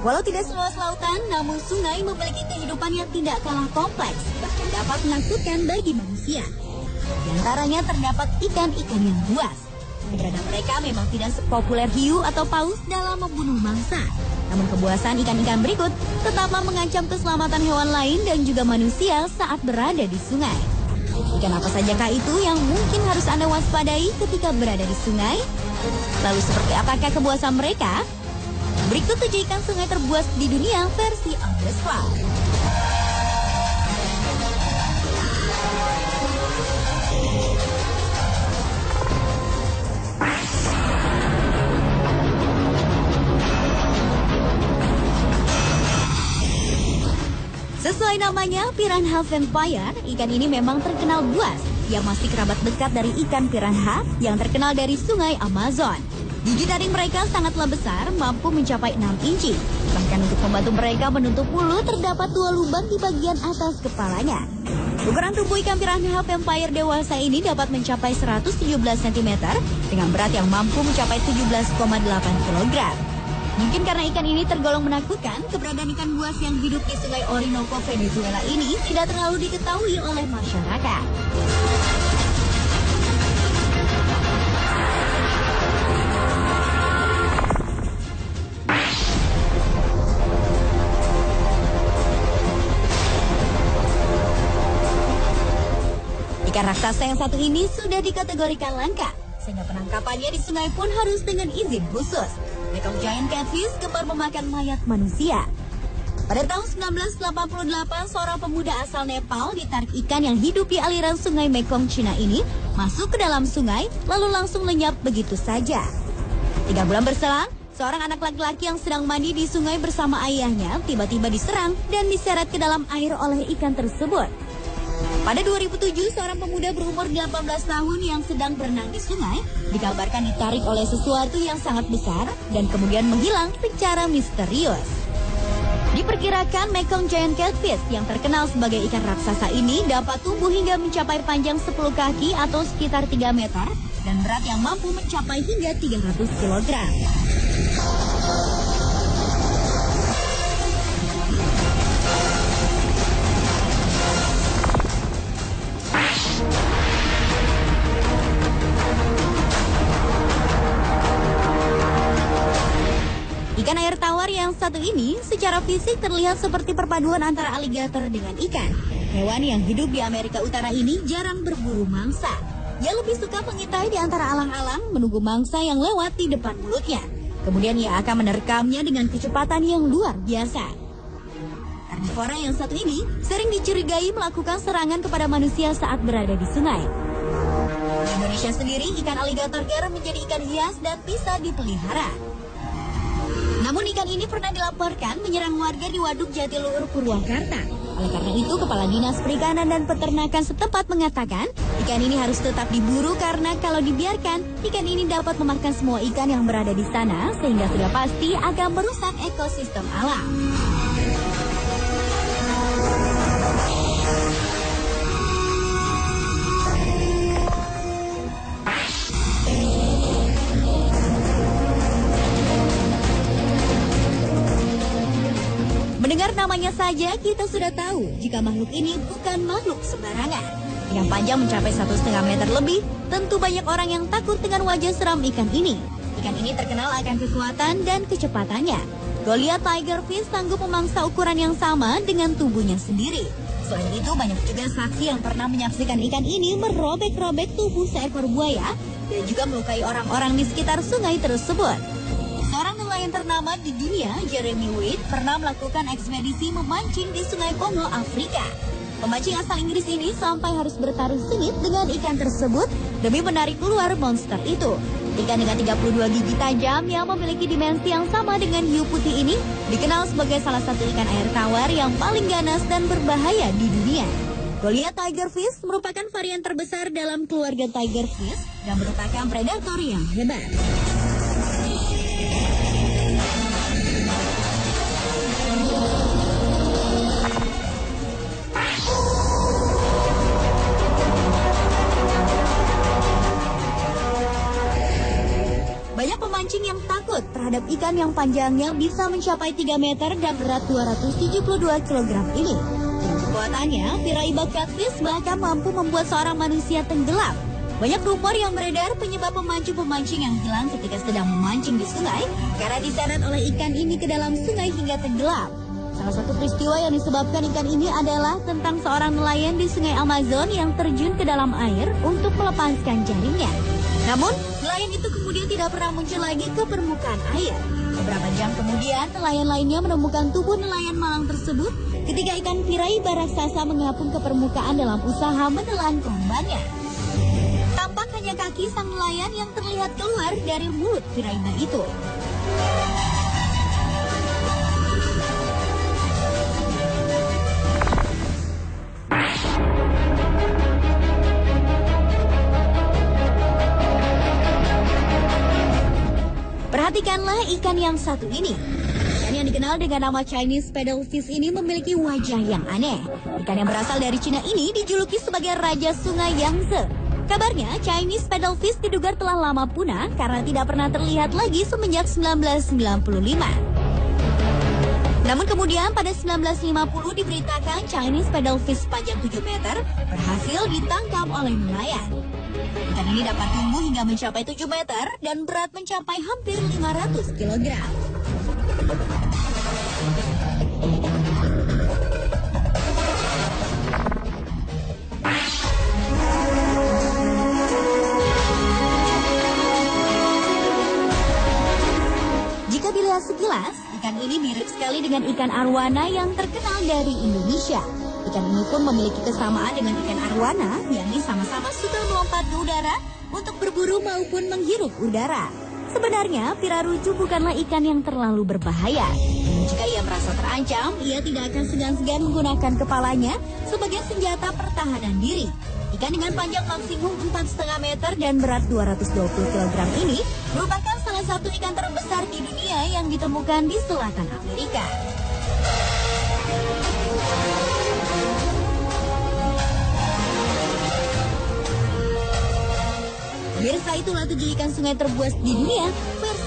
Walau tidak seluas lautan, namun sungai memiliki kehidupan yang tidak kalah kompleks, bahkan dapat menakutkan bagi manusia. Di antaranya terdapat ikan-ikan yang buas. Keberadaan mereka memang tidak sepopuler hiu atau paus dalam membunuh mangsa. Namun kebuasan ikan-ikan berikut tetaplah mengancam keselamatan hewan lain dan juga manusia saat berada di sungai. Ikan apa sajakah itu yang mungkin harus Anda waspadai ketika berada di sungai? Lalu seperti apakah kebuasan mereka? Berikut 7 ikan sungai terbuas di dunia versi Andespa. Sesuai namanya, piranha vampire, ikan ini memang terkenal buas, yang masih kerabat dekat dari ikan piranha yang terkenal dari sungai Amazon. Gigi taring mereka sangatlah besar, mampu mencapai 6 inci. Bahkan untuk membantu mereka menutup mulut, terdapat 2 lubang di bagian atas kepalanya. Ukuran tubuh ikan piranha vampire dewasa ini dapat mencapai 117 cm dengan berat yang mampu mencapai 17,8 kg. Mungkin karena ikan ini tergolong menakutkan, keberadaan ikan buas yang hidup di Sungai Orinoco, Venezuela ini tidak terlalu diketahui oleh masyarakat. Ikan raksasa yang satu ini sudah dikategorikan langka, sehingga penangkapannya di sungai pun harus dengan izin khusus. Mekong Giant Catfish gemar memakan mayat manusia. Pada tahun 1988, seorang pemuda asal Nepal ditarik ikan yang hidup di aliran sungai Mekong Cina ini masuk ke dalam sungai, lalu langsung lenyap begitu saja. 3 bulan berselang, seorang anak laki-laki yang sedang mandi di sungai bersama ayahnya tiba-tiba diserang dan diseret ke dalam air oleh ikan tersebut. Pada 2007, seorang pemuda berumur 18 tahun yang sedang berenang di sungai dikabarkan ditarik oleh sesuatu yang sangat besar dan kemudian menghilang secara misterius. Diperkirakan Mekong Giant Catfish yang terkenal sebagai ikan raksasa ini dapat tumbuh hingga mencapai panjang 10 kaki atau sekitar 3 meter dan berat yang mampu mencapai hingga 300 kg. Ikan air tawar yang satu ini secara fisik terlihat seperti perpaduan antara aligator dengan ikan. Hewan yang hidup di Amerika Utara ini jarang berburu mangsa. Ia lebih suka mengintai di antara alang-alang menunggu mangsa yang lewat di depan mulutnya. Kemudian ia akan menerkamnya dengan kecepatan yang luar biasa. Karnivora yang satu ini sering dicurigai melakukan serangan kepada manusia saat berada di sungai. Di Indonesia sendiri, ikan aligator garam menjadi ikan hias dan bisa dipelihara. Namun ikan ini pernah dilaporkan menyerang warga di Waduk Jatiluhur, Purwakarta. Oleh karena itu, Kepala Dinas Perikanan dan Peternakan setempat mengatakan, ikan ini harus tetap diburu karena kalau dibiarkan, ikan ini dapat memakan semua ikan yang berada di sana, sehingga sudah pasti akan merusak ekosistem alam. Mendengar namanya saja, kita sudah tahu jika makhluk ini bukan makhluk sembarangan. Yang panjang mencapai 1,5 meter lebih, tentu banyak orang yang takut dengan wajah seram ikan ini. Ikan ini terkenal akan kekuatan dan kecepatannya. Goliath tigerfish sanggup memangsa ukuran yang sama dengan tubuhnya sendiri. Selain itu, banyak juga saksi yang pernah menyaksikan ikan ini merobek-robek tubuh seekor buaya dan juga melukai orang-orang di sekitar sungai tersebut. Seorang nelayan ternama di dunia, Jeremy Wade, pernah melakukan ekspedisi memancing di Sungai Kongo, Afrika. Pemancing asal Inggris ini sampai harus bertaruh sengit dengan ikan tersebut demi menarik keluar monster itu. Ikan dengan 32 gigi tajam yang memiliki dimensi yang sama dengan hiu putih ini dikenal sebagai salah satu ikan air tawar yang paling ganas dan berbahaya di dunia. Goliath tigerfish merupakan varian terbesar dalam keluarga tigerfish dan merupakan predator yang hebat. Banyak pemancing yang takut tersebut terhadap ikan yang panjangnya bisa mencapai 3 meter dan berat 272 kg ini. Dengan kekuatannya, Piraiba catfish bahkan mampu membuat seorang manusia tenggelam. Banyak rumor yang beredar penyebab pemancing-pemancing yang hilang ketika sedang memancing di sungai karena diseret oleh ikan ini ke dalam sungai hingga tenggelam. Salah satu peristiwa yang disebabkan ikan ini adalah tentang seorang nelayan di sungai Amazon yang terjun ke dalam air untuk melepaskan jaringnya. Namun, nelayan itu kemudian tidak pernah muncul lagi ke permukaan air. Beberapa jam kemudian, nelayan lainnya menemukan tubuh nelayan malang tersebut ketika ikan Piraiba raksasa mengapung ke permukaan dalam usaha menelan korbannya. Tampak hanya kaki sang nelayan yang terlihat keluar dari mulut Piraiba itu. Perhatikanlah ikan yang satu ini. Ikan yang dikenal dengan nama Chinese paddlefish ini memiliki wajah yang aneh. Ikan yang berasal dari Cina ini dijuluki sebagai Raja Sungai Yangtze. Kabarnya Chinese paddlefish diduga telah lama punah karena tidak pernah terlihat lagi semenjak 1995. Namun kemudian pada 1950 diberitakan Chinese paddlefish panjang 7 meter berhasil ditangkap oleh nelayan. Ikan ini dapat tumbuh hingga mencapai 7 meter dan berat mencapai hampir 500 kg. Jika dilihat sekilas, ikan ini mirip sekali dengan ikan arwana yang terkenal dari Indonesia. Ikan ini pun memiliki kesamaan dengan ikan arwana, yakni sama-sama suka melompat ke udara untuk berburu maupun menghirup udara. Sebenarnya, pirarucu bukanlah ikan yang terlalu berbahaya. Jika ia merasa terancam, ia tidak akan segan-segan menggunakan kepalanya sebagai senjata pertahanan diri. Ikan dengan panjang maksimum 4,5 meter dan berat 220 kg ini merupakan salah satu ikan terbesar di dunia yang ditemukan di selatan Amerika. Pemirsa, itulah 7 ikan sungai terbuas di dunia versi